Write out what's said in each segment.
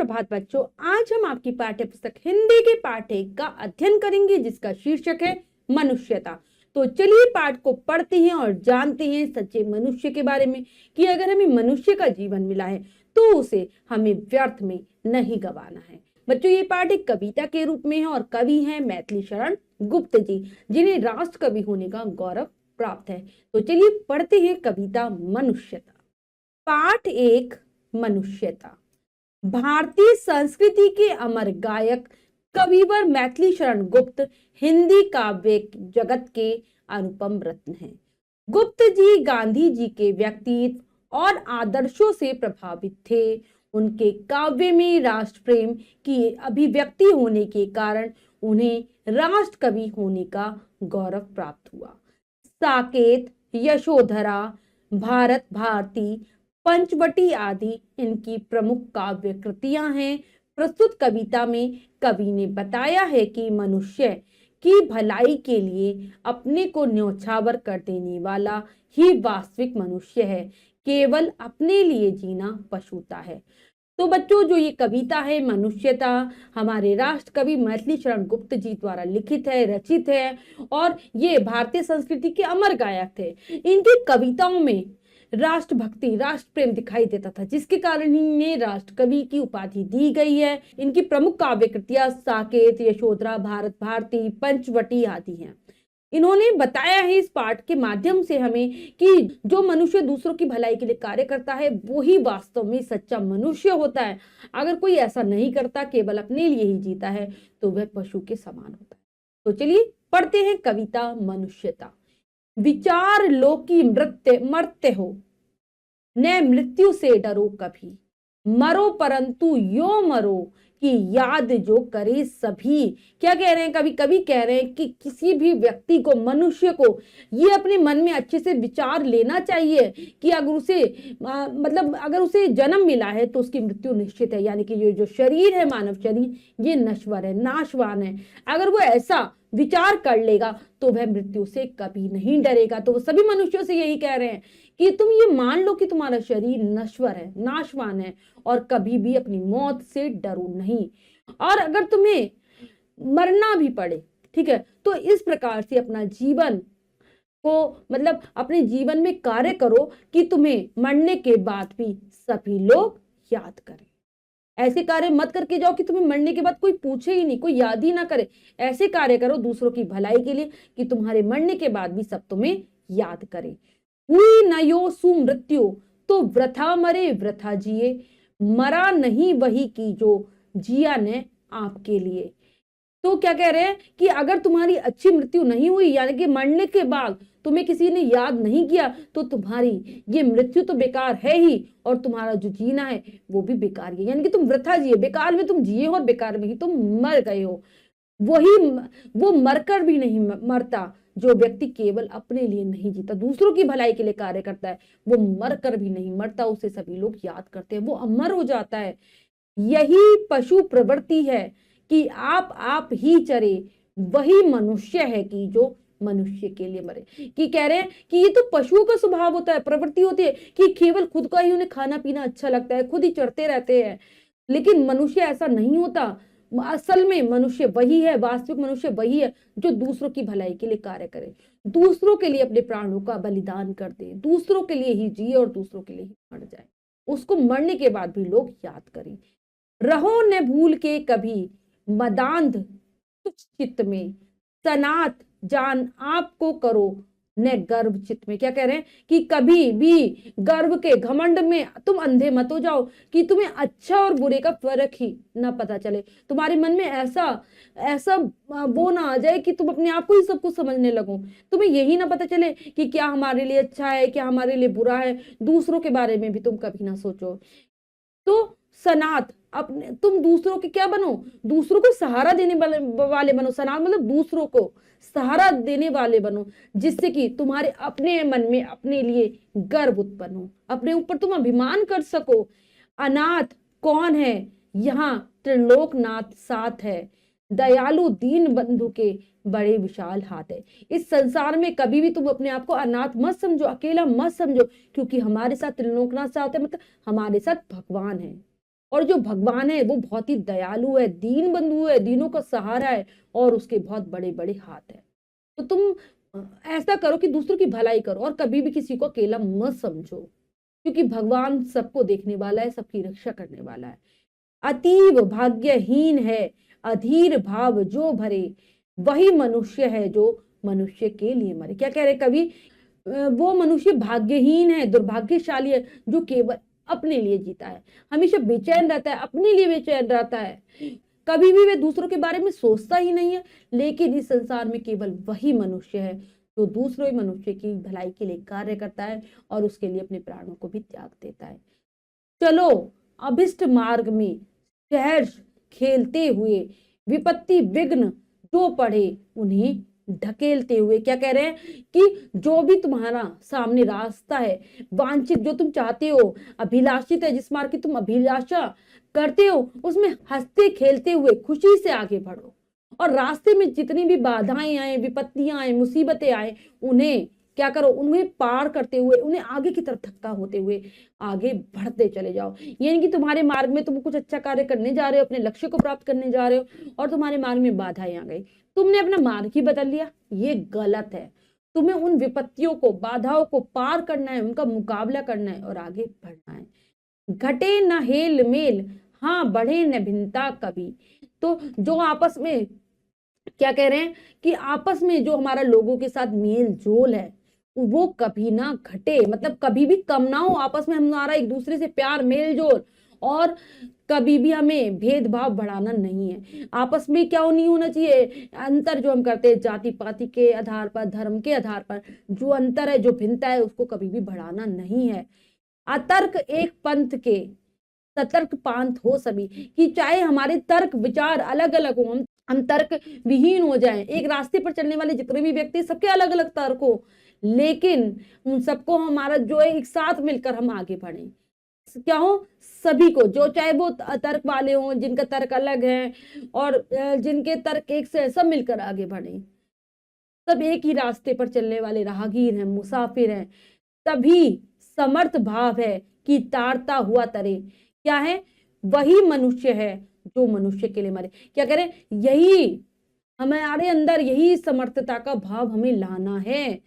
सुप्रभात बच्चों, आज हम आपकी पाठ्य पुस्तक हिंदी के पाठ 1 का अध्ययन करेंगे जिसका शीर्षक है मनुष्यता। तो चलिए पाठ को पढ़ते हैं और जानते हैं सच्चे मनुष्य के बारे में कि अगर हमें मनुष्य का जीवन मिला है तो उसे हमें व्यर्थ में नहीं गंवाना है। बच्चों, ये पाठ एक कविता के रूप में है और कवि हैं मैथिली शरण गुप्त जी, जिन्हें राष्ट्र कवि होने का गौरव प्राप्त है। तो चलिए पढ़ते हैं कविता मनुष्यता। पाठ 1 मनुष्यता। भारतीय संस्कृति के अमर गायक कविवर मैथिली शरण गुप्त हिंदी काव्य जगत के अनुपम रत्न हैं। गुप्त जी गांधी जी के व्यक्तित्व और आदर्शों से प्रभावित थे। उनके काव्य में राष्ट्र प्रेम की अभिव्यक्ति होने के कारण उन्हें राष्ट्र कवि होने का गौरव प्राप्त हुआ। साकेत, यशोधरा, भारत भारती, पंचवटी आदि इनकी प्रमुख काव्य कृतियां हैं। प्रस्तुत कविता में कवि ने बताया है कि मनुष्य की भलाई के लिए अपने को न्यौछावर कर देने वाला ही वास्तविक मनुष्य है। केवल अपने लिए जीना पशुता है। तो बच्चों, जो ये कविता है मनुष्यता, हमारे राष्ट्र कवि मैथिली शरण गुप्त जी द्वारा लिखित है, रचित है और ये भारतीय संस्कृति के अमर गायक थे। इनकी कविताओं में राष्ट्र भक्ति, राष्ट्र प्रेम दिखाई देता था, जिसके कारण इन्हें राष्ट्र कवि की उपाधि दी गई है। इनकी प्रमुख काव्य कृतियां साकेत, यशोधरा, भारत भारती, पंचवटी आदि हैं। इन्होंने बताया है इस पाठ के माध्यम से हमें कि जो मनुष्य दूसरों की भलाई के लिए कार्य करता है वो ही वास्तव में सच्चा मनुष्य होता है। अगर कोई ऐसा नहीं करता, केवल अपने लिए ही जीता है, तो वह पशु के समान होता है। तो चलिए पढ़ते हैं कविता मनुष्यता। विचार लो कि मरते हो, न मृत्यु से डरो कभी। मरो परंतु यो मरो कि याद जो करे सभी। क्या कह रहे हैं कवि? कवि कह रहे हैं कि किसी भी व्यक्ति को, मनुष्य को ये अपने मन में अच्छे से विचार लेना चाहिए कि अगर उसे अगर उसे जन्म मिला है तो उसकी मृत्यु निश्चित है। यानी कि ये जो शरीर है, मानव शरीर, ये नश्वर है, नाशवान है। अगर वो ऐसा विचार कर लेगा तो वह मृत्यु से कभी नहीं डरेगा। तो वो सभी मनुष्यों से यही कह रहे हैं कि तुम ये मान लो कि तुम्हारा शरीर नश्वर है, नाशवान है और कभी भी अपनी मौत से डरो नहीं। और अगर तुम्हें मरना भी पड़े, ठीक है, तो इस प्रकार से अपना जीवन को अपने जीवन में कार्य करो कि तुम्हें मरने के बाद भी सभी लोग याद करें। ऐसे कार्य मत करके जाओ कि तुम्हें मरने के बाद कोई पूछे ही नहीं, कोई याद ही ना करे। ऐसे कार्य करो दूसरों की भलाई के लिए कि तुम्हारे मरने के बाद भी सब तुम्हें याद करें। हुई न यो सुमृत्यु तो वृथा मरे वृथा जिए। मरा नहीं वही की जो जिया ने आपके लिए। तो क्या कह रहे हैं कि अगर तुम्हारी अच्छी मृत्यु नहीं हुई, यानी कि मरने के बाद तुम्हें किसी ने याद नहीं किया, तो तुम्हारी ये मृत्यु तो बेकार है ही और तुम्हारा जो जीना है वो भी बेकार है। यानी कि तुम वृथा जिए, बेकार में तुम जिए हो और बेकार में ही तुम मर गए हो। वो मरकर भी नहीं मरता जो व्यक्ति केवल अपने लिए नहीं जीता, दूसरों की भलाई के लिए कार्य करता है, वो मरकर भी नहीं मरता, उसे सभी लोग याद करते हैं, वो अमर हो जाता है। यही पशु प्रवृत्ति है कि आप ही चरे, वही मनुष्य है कि जो मनुष्य के लिए मरे। कि कह रहे हैं कि ये तो पशुओं का स्वभाव होता है, प्रवृत्ति होती है कि केवल खुद का ही उन्हें खाना पीना अच्छा लगता है, खुद ही चढ़ते रहते हैं। लेकिन मनुष्य ऐसा नहीं होता। असल में मनुष्य वही है, वास्तविक मनुष्य वही है जो दूसरों की भलाई के लिए कार्य करे, दूसरों के लिए अपने प्राणों का बलिदान कर दे, दूसरों के लिए ही जिए और दूसरों के लिए ही मर जाए। उसको मरने के बाद भी लोग याद करें। रहो न भूल के कभी मदांध तुच्छ चित्त में। सनात जान आपको करो न गर्व चित्त में। क्या कह रहे हैं कि कभी भी गर्व के घमंड में तुम अंधे मत हो जाओ कि तुम्हें अच्छा और बुरे का फर्क ही ना पता चले। तुम्हारे मन में ऐसा वो ना आ जाए कि तुम अपने आप को ही सब कुछ समझने लगो। तुम्हें यही ना पता चले कि क्या हमारे लिए अच्छा है, क्या हमारे लिए बुरा है। दूसरों के बारे में भी तुम कभी ना सोचो। तो सनात, अपने तुम दूसरों के क्या बनो? दूसरों को सहारा देने वाले बनो। सनात दूसरों को सहारा देने वाले बनो, जिससे कि तुम्हारे अपने मन में अपने लिए गर्व उत्पन्न हो, अपने ऊपर तुम अभिमान कर सको। अनाथ कौन है? यहाँ त्रिलोकनाथ साथ है। दयालु दीन बंधु के बड़े विशाल हाथ है। इस संसार में कभी भी तुम अपने आप को अनाथ मत समझो, अकेला मत समझो, क्योंकि हमारे साथ त्रिलोकनाथ साथ है, हमारे साथ भगवान है। और जो भगवान है वो बहुत ही दयालु है, दीन बंधु है, दीनों का सहारा है और उसके बहुत बड़े बड़े हाथ है। तो तुम ऐसा करो कि दूसरों की भलाई करो और कभी भी किसी को अकेला मत समझो, क्योंकि भगवान सबको देखने वाला है, सबकी रक्षा करने वाला है। अतीव भाग्यहीन है अधीर भाव जो भरे, वही मनुष्य है जो मनुष्य के लिए मरे। क्या कह रहे कवि? वो मनुष्य भाग्यहीन है, दुर्भाग्यशाली है जो केवल अपने लिए जीता है, हमेशा बेचैन रहता है, अपने लिए बेचैन रहता है, कभी भी वे दूसरों के बारे में सोचता ही नहीं है। लेकिन इस संसार में केवल वही मनुष्य है जो दूसरे मनुष्य की भलाई के लिए कार्य करता है और उसके लिए अपने प्राणों को भी त्याग देता है। चलो अभिष्ट मार्ग में सहर्ष खेलते हुए, विपत्ति विघ्न जो पड़े उन्हें ढकेलते हुए। क्या कह रहे हैं कि जो भी तुम्हारा सामने रास्ता है, वांछित जो तुम चाहते हो, अभिलाषित है, जिस मार्ग की तुम अभिलाषा करते हो, उसमें हंसते खेलते हुए खुशी से आगे बढ़ो। और रास्ते में जितनी भी बाधाएं आए, विपत्तियां आए, मुसीबतें आए, उन्हें क्या करो, उन्हें पार करते हुए, उन्हें आगे की तरफ धक्का होते हुए आगे बढ़ते चले जाओ। यानी कि तुम्हारे मार्ग में तुम कुछ अच्छा कार्य करने जा रहे हो, अपने लक्ष्य को प्राप्त करने जा रहे हो और तुम्हारे मार्ग में बाधाएं आ गई, तुमने अपना मार्ग ही बदल लिया, ये गलत है। तुम्हें उन विपत्तियों को, बाधाओं को पार करना है, उनका मुकाबला करना है और आगे बढ़ना है। घटे न हेल मेल, हाँ बढ़े न भिन्नता कभी। तो जो आपस में क्या कह रहे हैं कि आपस में जो हमारा लोगों के साथ मेल जोल है वो कभी ना घटे, मतलब कभी भी कम ना हो। आपस में हमारा एक दूसरे से प्यार, मेल जोल, और कभी भी हमें भेदभाव बढ़ाना नहीं है। आपस में क्या नहीं होना चाहिए, अंतर जो हम करते हैं जाति पाति के आधार पर, धर्म के आधार पर, जो अंतर है, जो भिन्नता है, उसको कभी भी बढ़ाना नहीं है। अतर्क एक पंथ के सतर्क पांथ हो सभी, कि चाहे हमारे तर्क विचार अलग अलग हो, हम तर्क विहीन हो जाएं, एक रास्ते पर चलने वाले जितने भी व्यक्ति, सबके अलग अलग तर्क हो, लेकिन उन सबको हमारा जो है एक साथ मिलकर हम आगे बढ़े। क्या हो, सभी को, जो चाहे वो तर्क वाले हों, जिनका तर्क अलग है और जिनके तर्क एक से, सब मिलकर आगे बढ़े। सब एक ही रास्ते पर चलने वाले राहगीर हैं, मुसाफिर हैं। तभी समर्थ भाव है कि तारता हुआ तरे। क्या है? वही मनुष्य है जो मनुष्य के लिए मरे। क्या करें? यही हमारे अंदर, यही समर्थता का भाव हमें लाना है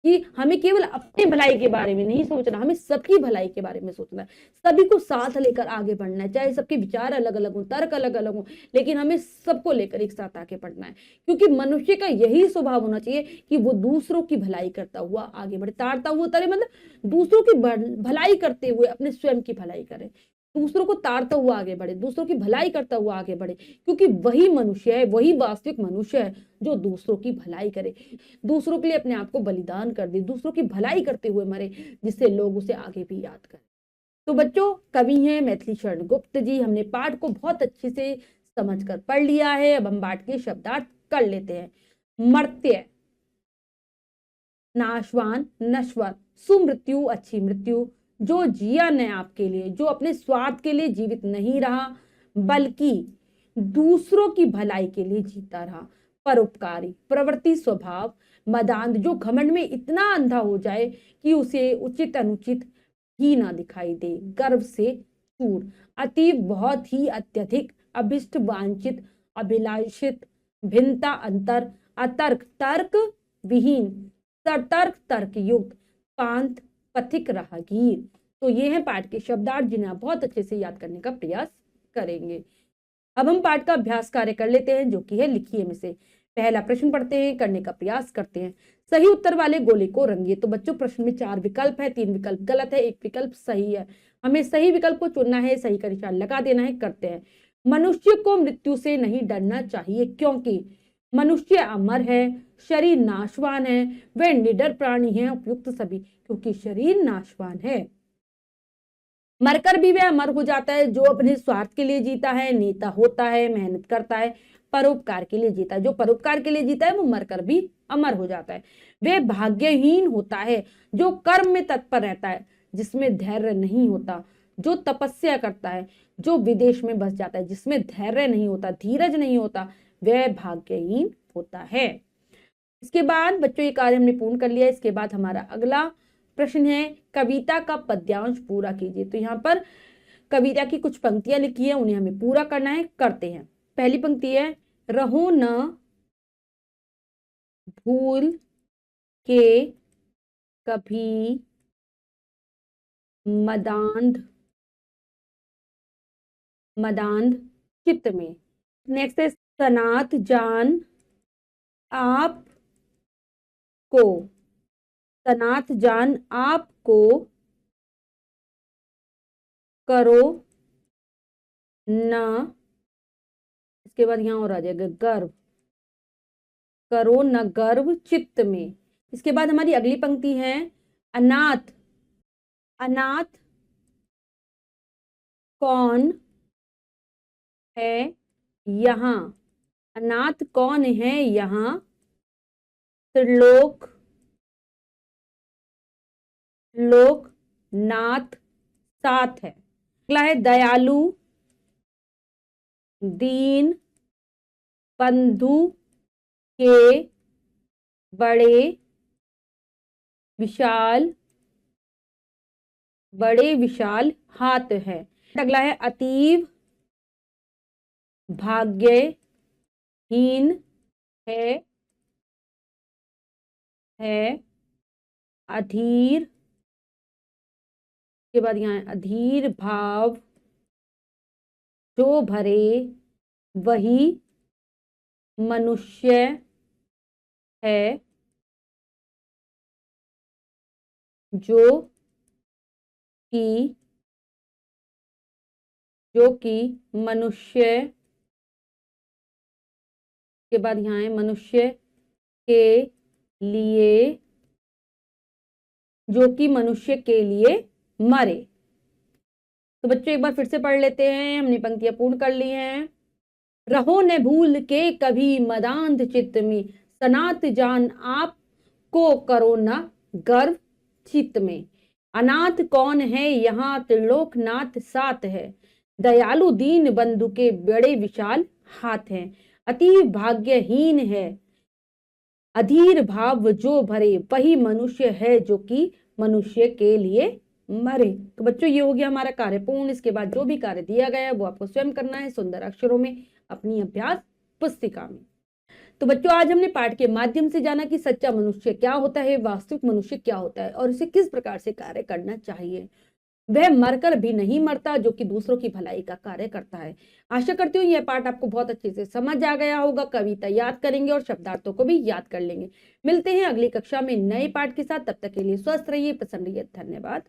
कि हमें केवल अपने भलाई के बारे में नहीं सोचना, हमें सबकी भलाई के बारे में सोचना है। सभी को साथ लेकर आगे बढ़ना है, चाहे सबके विचार अलग अलग हो, तर्क अलग अलग हो, लेकिन हमें सबको लेकर एक साथ आगे बढ़ना है। क्योंकि मनुष्य का यही स्वभाव होना चाहिए कि वो दूसरों की भलाई करता हुआ आगे बढ़े। तारता हुआ तरे मतलब दूसरों की भलाई करते हुए अपने स्वयं की भलाई करे, दूसरों को तारता हुआ आगे बढ़े, दूसरों की भलाई करता हुआ आगे बढ़े। क्योंकि वही मनुष्य है, वही वास्तविक मनुष्य है जो दूसरों की भलाई करे, दूसरों के लिए अपने आप को बलिदान कर दे, दूसरों की भलाई करते हुए मरे, जिससे लोग उसे आगे भी याद करें। तो बच्चों, कवि हैं मैथिली शरण गुप्त जी। हमने पाठ को बहुत अच्छे से समझकर पढ़ लिया है। अब हम पाठ के शब्दार्थ कर लेते हैं। मर्त्य, नाशवान, नश्वर, सुमृत्यु, अच्छी मृत्यु, जो जिया न आपके लिए, जो अपने स्वार्थ के लिए जीवित नहीं रहा बल्कि दूसरों की भलाई के लिए जीता रहा, परोपकारी, प्रवृत्ति, स्वभाव, मदांध, जो घमंड में इतना अंधा हो जाए कि उसे उचित अनुचित ही ना दिखाई दे, गर्व से चूर, अतीव, बहुत ही, अत्यधिक, अभिष्ट, वांछित, अभिलाषित, भिन्नता, अंतर, अतर्क, तर्क विहीन, सतर्क, तर्क युक्त, पांथ, पथिक, राहगीर। तो ये है पाठ के शब्दार्थ जिन्हें आप बहुत अच्छे से याद करने का प्रयास करेंगे। अब हम पाठ का अभ्यास कार्य कर लेते हैं, जो कि है लिखिए में से। पहला प्रश्न पढ़ते हैं, करने का प्रयास करते हैं। सही उत्तर वाले गोले को रंगिए। तो बच्चों, प्रश्न में 4 विकल्प है, 3 विकल्प गलत है, 1 विकल्प सही है। हमें सही विकल्प को चुनना है, सही का निशान लगा देना है। करते हैं। मनुष्य को मृत्यु से नहीं डरना चाहिए, क्योंकि मनुष्य अमर है, शरीर नाशवान है, वे निडर प्राणी हैं। उपयुक्त सभी, क्योंकि शरीर नाशवान है, मरकर भी वह अमर हो जाता है। जो अपने स्वार्थ के लिए जीता है, नेता होता है, मेहनत करता है, परोपकार के लिए जीता है। जो परोपकार के लिए जीता है वो मरकर भी अमर हो जाता है। वे भाग्यहीन होता है जो कर्म में तत्पर रहता है, जिसमें धैर्य नहीं होता। जो तपस्या करता है, जो विदेश में बस जाता है, जिसमें धैर्य नहीं होता, धीरज नहीं होता, वह भाग्यहीन होता है। इसके बाद बच्चों, ये कार्य हमने पूर्ण कर लिया। इसके बाद हमारा अगला प्रश्न है, कविता का पद्यांश पूरा कीजिए। तो यहाँ पर कविता की कुछ पंक्तियां लिखी है, उन्हें हमें पूरा करना है, करते हैं। पहली पंक्ति है, रहो न भूल के कभी मदांध मदांध चित्त में। नेक्स्ट है, सनात जान आप को, सनात जान आपको करो न, इसके बाद यहां और आ जाएगा गर्व, करो न गर्व चित्त में। इसके बाद हमारी अगली पंक्ति है, अनाथ अनाथ कौन है यहाँ, अनाथ कौन है यहाँ, त्रिलोक लोक नाथ साथ है। अगला है, दयालु दीन बंधु के बड़े विशाल हाथ है। अगला है, अतीव भाग्यहीन है अधीर, के बाद यहाँ अधीर भाव जो भरे वही मनुष्य है जो कि मनुष्य, के बाद यहाँ है मनुष्य के लिए, जो कि मनुष्य के लिए मरे। तो बच्चों एक बार फिर से पढ़ लेते हैं, हमने पंक्तियां पूर्ण कर ली हैं। रहो न भूल के कभी मदांध चित्त में, सनात जान आप को करो न गर्व चित्त में, अनाथ कौन है यहाँ त्रिलोकनाथ साथ है, दयालु दीन बंधु के बड़े विशाल हाथ हैं, अति भाग्यहीन है अधीर भाव जो भरे वही मनुष्य है जो कि मनुष्य के लिए मरे। तो बच्चों ये हो गया हमारा कार्य पूर्ण। इसके बाद जो भी कार्य दिया गया है वो आपको स्वयं करना है सुंदर अक्षरों में अपनी अभ्यास पुस्तिका में। तो बच्चों आज हमने पाठ के माध्यम से जाना कि सच्चा मनुष्य क्या होता है, वास्तविक मनुष्य क्या होता है और उसे किस प्रकार से कार्य करना चाहिए। वह मरकर भी नहीं मरता जो कि दूसरों की भलाई का कार्य करता है। आशा करती हूँ यह पाठ आपको बहुत अच्छे से समझ आ गया होगा। कविता याद करेंगे और शब्दार्थों को भी याद कर लेंगे। मिलते हैं अगली कक्षा में नए पाठ के साथ, तब तक के लिए स्वस्थ रहिए, प्रसन्न रहिए, धन्यवाद।